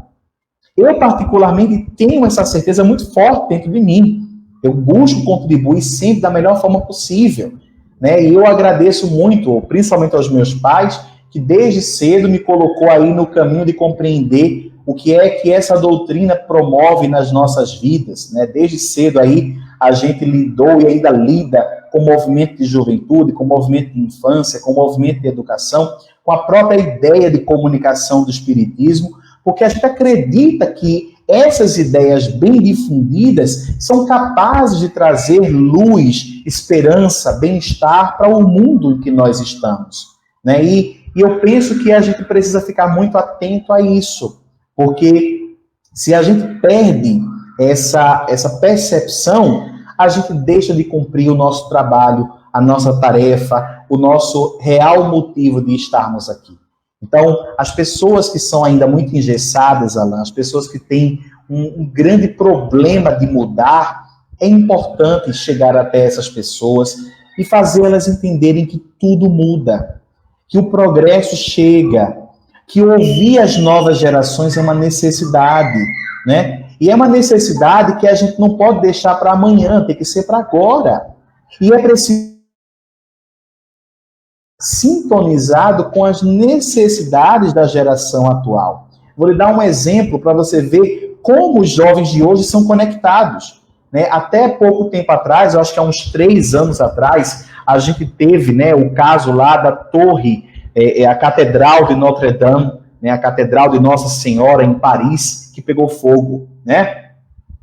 Eu, particularmente, tenho essa certeza muito forte dentro de mim. Eu busco contribuir sempre da melhor forma possível. Né? E eu agradeço muito, principalmente aos meus pais, que desde cedo me colocou aí no caminho de compreender o que é que essa doutrina promove nas nossas vidas. Né? Desde cedo aí a gente lidou e ainda lida com o movimento de juventude, com o movimento de infância, com o movimento de educação, com a própria ideia de comunicação do espiritismo, porque a gente acredita que essas ideias bem difundidas são capazes de trazer luz, esperança, bem-estar para o mundo em que nós estamos. Né? E eu penso que a gente precisa ficar muito atento a isso, porque se a gente perde essa percepção, a gente deixa de cumprir o nosso trabalho, a nossa tarefa, o nosso real motivo de estarmos aqui. Então, as pessoas que são ainda muito engessadas, Alan, as pessoas que têm um grande problema de mudar, é importante chegar até essas pessoas e fazê-las entenderem que tudo muda, que o progresso chega, que ouvir as novas gerações é uma necessidade, né? E é uma necessidade que a gente não pode deixar para amanhã, tem que ser para agora. E é preciso sintonizado com as necessidades da geração atual. Vou lhe dar um exemplo para você ver como os jovens de hoje são conectados. Né? Até pouco tempo atrás, eu acho que há uns 3 anos atrás, a gente teve, né, o caso lá da torre, a Catedral de Notre Dame, né, a Catedral de Nossa Senhora em Paris, que pegou fogo. Né?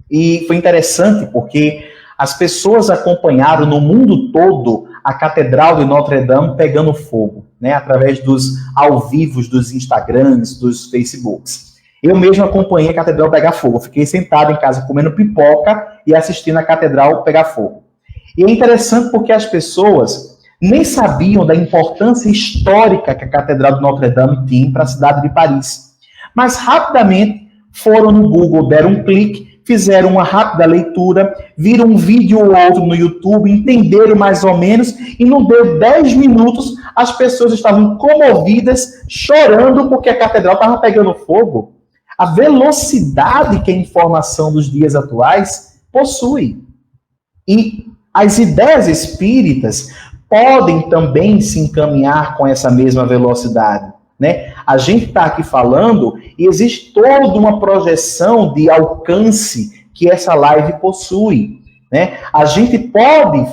E foi interessante porque as pessoas acompanharam no mundo todo a Catedral de Notre Dame pegando fogo, né, através dos ao vivos dos Instagrams, dos Facebooks. Eu mesmo acompanhei a Catedral pegar fogo. Fiquei sentado em casa comendo pipoca e assistindo a Catedral pegar fogo. E é interessante porque as pessoas nem sabiam da importância histórica que a Catedral de Notre Dame tinha para a cidade de Paris. Mas rapidamente foram no Google, deram um clique, fizeram uma rápida leitura, viram um vídeo ou outro no YouTube, entenderam mais ou menos, e não deu 10 minutos, as pessoas estavam comovidas, chorando porque a catedral estava pegando fogo. A velocidade que a informação dos dias atuais possui. E as ideias espíritas podem também se encaminhar com essa mesma velocidade. Né? A gente está aqui falando e existe toda uma projeção de alcance que essa live possui. Né? A gente pode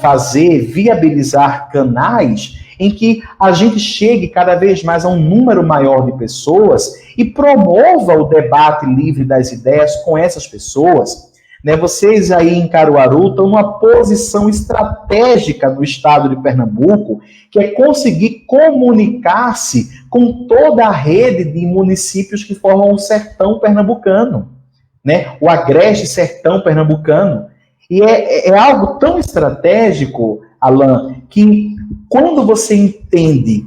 viabilizar canais em que a gente chegue cada vez mais a um número maior de pessoas e promova o debate livre das ideias com essas pessoas. Né? Vocês aí em Caruaru estão numa posição estratégica no estado de Pernambuco, que é conseguir comunicar-se com toda a rede de municípios que formam o sertão pernambucano, né? O agreste sertão pernambucano. E é algo tão estratégico, Alan, que quando você entende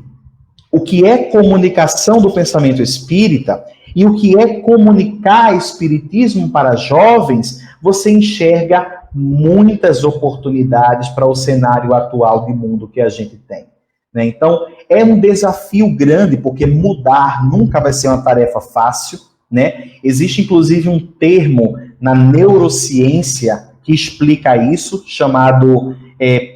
o que é comunicação do pensamento espírita e o que é comunicar espiritismo para jovens, você enxerga muitas oportunidades para o cenário atual de mundo que a gente tem. Né? Então, é um desafio grande, porque mudar nunca vai ser uma tarefa fácil. Né? Existe, inclusive, um termo na neurociência que explica isso, chamado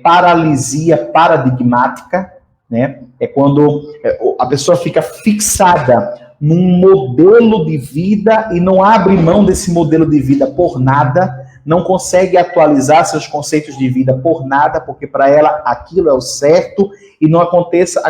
paralisia paradigmática. Né? É quando a pessoa fica fixada num modelo de vida e não abre mão desse modelo de vida por nada, não consegue atualizar seus conceitos de vida por nada, porque para ela aquilo é o certo, e não aconteça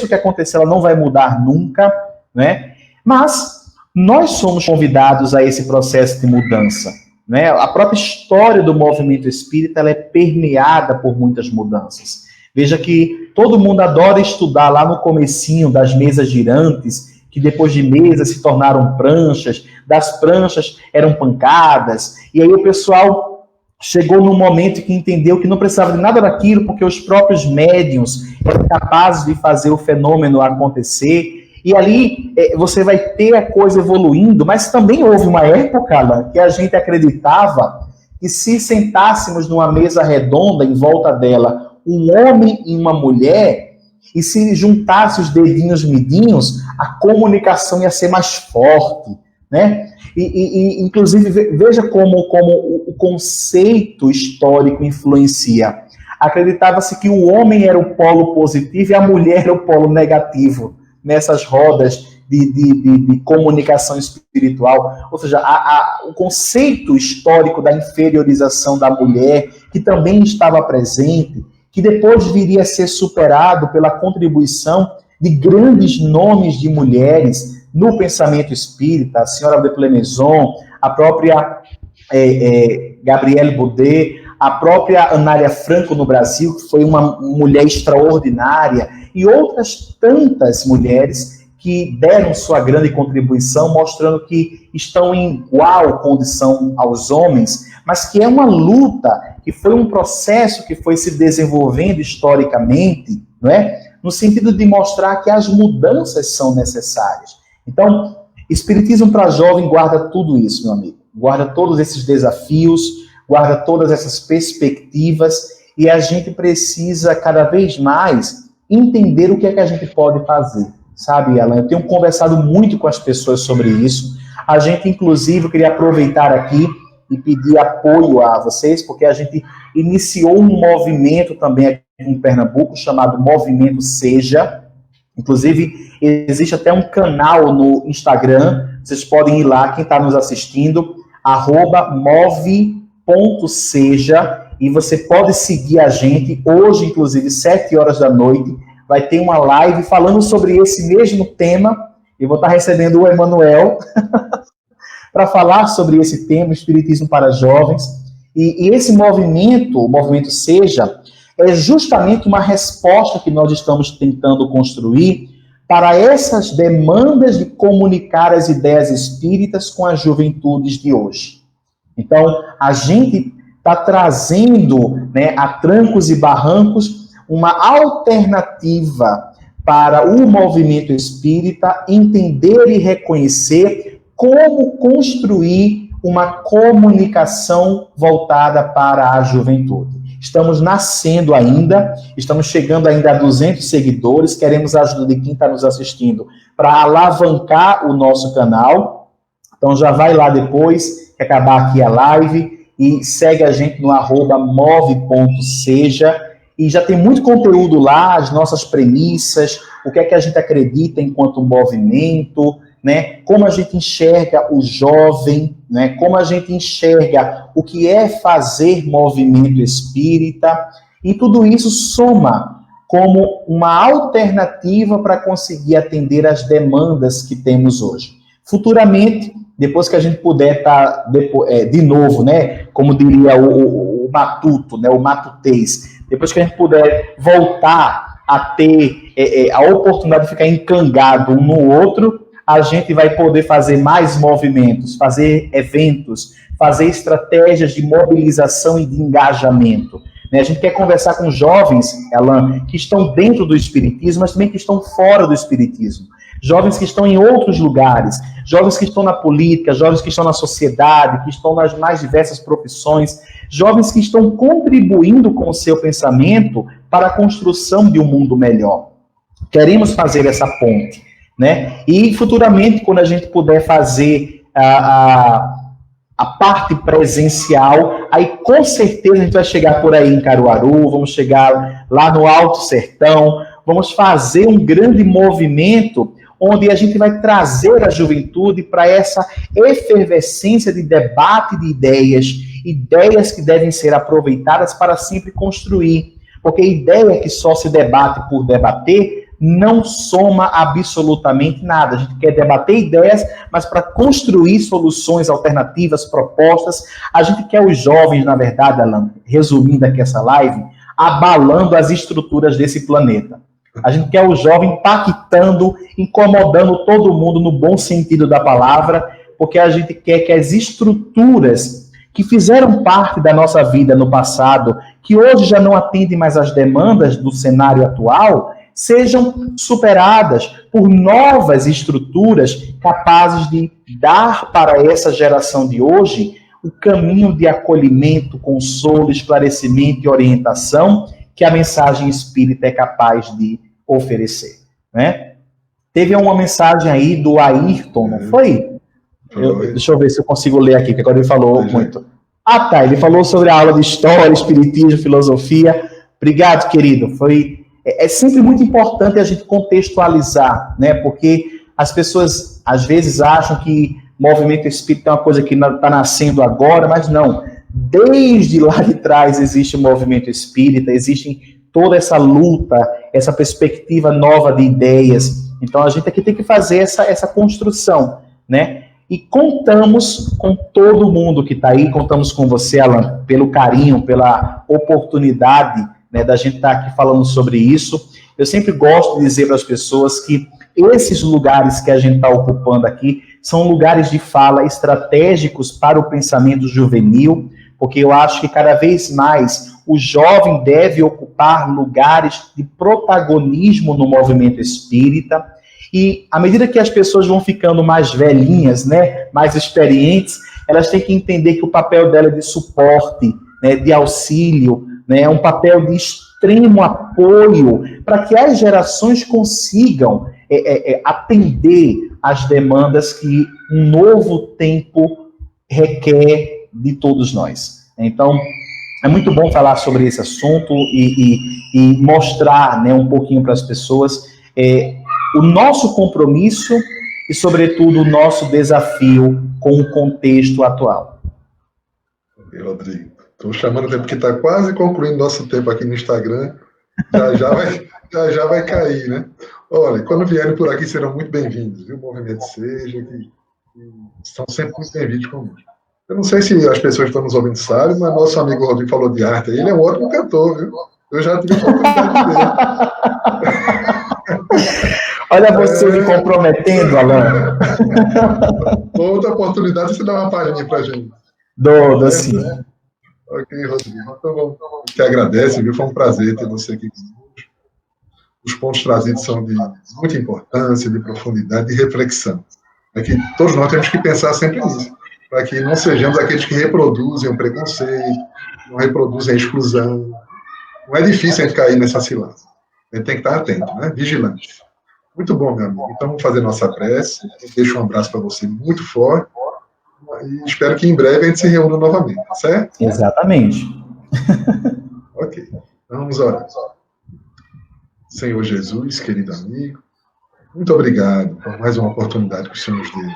o que acontecer, ela não vai mudar nunca, né? Mas nós somos convidados a esse processo de mudança, né? A própria história do movimento espírita, ela é permeada por muitas mudanças. Veja que todo mundo adora estudar lá no comecinho das mesas girantes, que depois de mesas se tornaram pranchas, das pranchas eram pancadas, e aí o pessoal chegou num momento que entendeu que não precisava de nada daquilo, porque os próprios médiuns eram capazes de fazer o fenômeno acontecer, e ali você vai ter a coisa evoluindo, mas também houve uma época, Alan, que a gente acreditava que se sentássemos numa mesa redonda, em volta dela, um homem e uma mulher, e se juntasse os dedinhos midinhos, a comunicação ia ser mais forte, né? Inclusive, veja como o conceito histórico influencia. Acreditava-se que o homem era o polo positivo e a mulher era o polo negativo nessas rodas de comunicação espiritual. Ou seja, o conceito histórico da inferiorização da mulher, que também estava presente, que depois viria a ser superado pela contribuição de grandes nomes de mulheres no pensamento espírita, a senhora de Plemezon, a própria Gabrielle Baudet, a própria Anália Franco no Brasil, que foi uma mulher extraordinária, e outras tantas mulheres que deram sua grande contribuição, mostrando que estão em igual condição aos homens, mas que é uma luta, que foi um processo que foi se desenvolvendo historicamente, não é? No sentido de mostrar que as mudanças são necessárias. Então, Espiritismo para Jovem guarda tudo isso, meu amigo. Guarda todos esses desafios, guarda todas essas perspectivas, e a gente precisa cada vez mais entender o que é que a gente pode fazer. Sabe, Alan, eu tenho conversado muito com as pessoas sobre isso. A gente, inclusive, eu queria aproveitar aqui e pedir apoio a vocês, porque a gente iniciou um movimento também aqui em Pernambuco, chamado Movimento Seja. Inclusive, existe até um canal no Instagram, vocês podem ir lá, quem está nos assistindo, @move.seja, e você pode seguir a gente. Hoje, inclusive, 7 horas da noite, vai ter uma live falando sobre esse mesmo tema. Eu vou estar recebendo o Emanuel para falar sobre esse tema, Espiritismo para Jovens. E esse movimento, o Movimento Seja, é justamente uma resposta que nós estamos tentando construir para essas demandas de comunicar as ideias espíritas com as juventudes de hoje. Então, a gente está trazendo, né, a trancos e barrancos, uma alternativa para o movimento espírita entender e reconhecer como construir uma comunicação voltada para a juventude. Estamos nascendo ainda, estamos chegando ainda a 200 seguidores, queremos a ajuda de quem está nos assistindo para alavancar o nosso canal. Então já vai lá depois que acabar aqui a live e segue a gente no @move.seja. E já tem muito conteúdo lá, as nossas premissas, o que é que a gente acredita enquanto movimento, né? Como a gente enxerga o jovem, né? Como a gente enxerga o que é fazer movimento espírita, e tudo isso soma como uma alternativa para conseguir atender às demandas que temos hoje. Futuramente, depois que a gente puder estar de novo, né? Como diria o matuto, né? O matutês, depois que a gente puder voltar a ter a oportunidade de ficar encangado um no outro, a gente vai poder fazer mais movimentos, fazer eventos, fazer estratégias de mobilização e de engajamento. A gente quer conversar com jovens, Alan, que estão dentro do espiritismo, mas também que estão fora do espiritismo. Jovens que estão em outros lugares, jovens que estão na política, jovens que estão na sociedade, que estão nas mais diversas profissões, jovens que estão contribuindo com o seu pensamento para a construção de um mundo melhor. Queremos fazer essa ponte, né? E futuramente, quando a gente puder fazer a parte presencial, aí com certeza a gente vai chegar por aí em Caruaru, vamos chegar lá no Alto Sertão, vamos fazer um grande movimento onde a gente vai trazer a juventude para essa efervescência de debate de ideias ideias que devem ser aproveitadas para sempre construir. Porque ideia que só se debate por debater não soma absolutamente nada. A gente quer debater ideias, mas para construir soluções alternativas, propostas, a gente quer os jovens, na verdade, Alan, resumindo aqui essa live, abalando as estruturas desse planeta. A gente quer o jovem impactando, incomodando todo mundo no bom sentido da palavra, porque a gente quer que as estruturas que fizeram parte da nossa vida no passado, que hoje já não atendem mais às demandas do cenário atual, sejam superadas por novas estruturas capazes de dar para essa geração de hoje o caminho de acolhimento, consolo, esclarecimento e orientação que a mensagem espírita é capaz de oferecer, né? Teve uma mensagem aí do Ayrton, não foi? Deixa eu ver se eu consigo ler aqui, que agora ele falou muito. Ah, tá, ele falou sobre a aula de história, espiritismo, filosofia. Obrigado, querido. É sempre muito importante a gente contextualizar, né? Porque as pessoas, às vezes, acham que movimento espírita é uma coisa que está nascendo agora, mas não. Desde lá de trás existe o movimento espírita, existe toda essa luta, essa perspectiva nova de ideias. Então, a gente aqui tem que fazer essa construção, né? E contamos com todo mundo que está aí, contamos com você, Alan, pelo carinho, pela oportunidade, né, da gente estar aqui falando sobre isso. Eu sempre gosto de dizer para as pessoas que esses lugares que a gente está ocupando aqui são lugares de fala estratégicos para o pensamento juvenil, porque eu acho que cada vez mais o jovem deve ocupar lugares de protagonismo no movimento espírita. E à medida que as pessoas vão ficando mais velhinhas, né, mais experientes, elas têm que entender que o papel dela é de suporte, né, de auxílio, né, é um papel de extremo apoio para que as gerações consigam atender às demandas que um novo tempo requer de todos nós. Então, é muito bom falar sobre esse assunto e mostrar, né, um pouquinho para as pessoas o nosso compromisso e, sobretudo, o nosso desafio com o contexto atual. Rodrigo, estou chamando até porque está quase concluindo nosso tempo aqui no Instagram. Já vai cair, né? Olha, quando vierem por aqui serão muito bem-vindos, viu? O Movimento Seja, que são sempre muito bem-vindos conosco. Eu não sei se as pessoas que estão nos ouvindo sabem, mas nosso amigo Rodrigo falou de arte. Ele é um ótimo cantor, viu? Eu já tive a oportunidade de ver. Olha você me comprometendo, Alan. Outra oportunidade, você dá uma palhinha pra gente. Dou sim. Ok, Rodrigo. Então, vamos te agradece, viu? Foi um prazer ter você aqui conosco. Os pontos trazidos são de muita importância, de profundidade, de reflexão. É que todos nós temos que pensar sempre nisso, para que não sejamos aqueles que reproduzem o preconceito, não reproduzem a exclusão. Não é difícil a gente cair nessa cilada. A gente tem que estar atento, né? Vigilante. Muito bom, meu amigo. Então, vamos fazer nossa prece. Eu deixo um abraço para você muito forte. E espero que em breve a gente se reúna novamente, tá certo? Exatamente. Ok. Então, vamos orar. Senhor Jesus, querido amigo, muito obrigado por mais uma oportunidade que o Senhor nos deu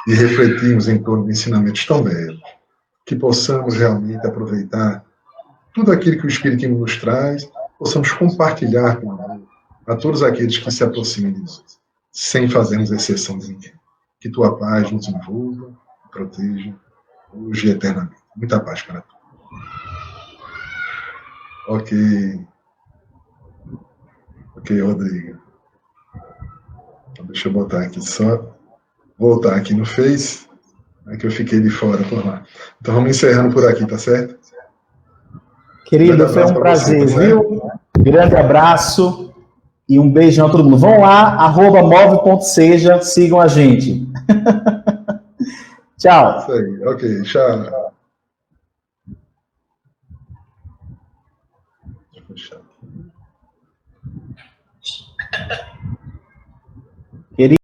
de refletirmos em torno de ensinamentos tão belos, que possamos realmente aproveitar tudo aquilo que o Espiritismo nos traz, possamos compartilhar com a todos aqueles que se aproximem de nós, sem fazermos exceção de ninguém. Que tua paz nos envolva, proteja, hoje e eternamente. Muita paz para todos. Ok, Rodrigo. Então, deixa eu botar aqui só. Voltar aqui no Face, que eu fiquei de fora por lá. Então vamos encerrando por aqui, tá certo? Querido, foi um prazer, viu? Grande abraço e um beijão a todo mundo. Vão lá, @move.seja, sigam a gente. Tchau. Isso aí, ok, tchau. Deixa eu fechar.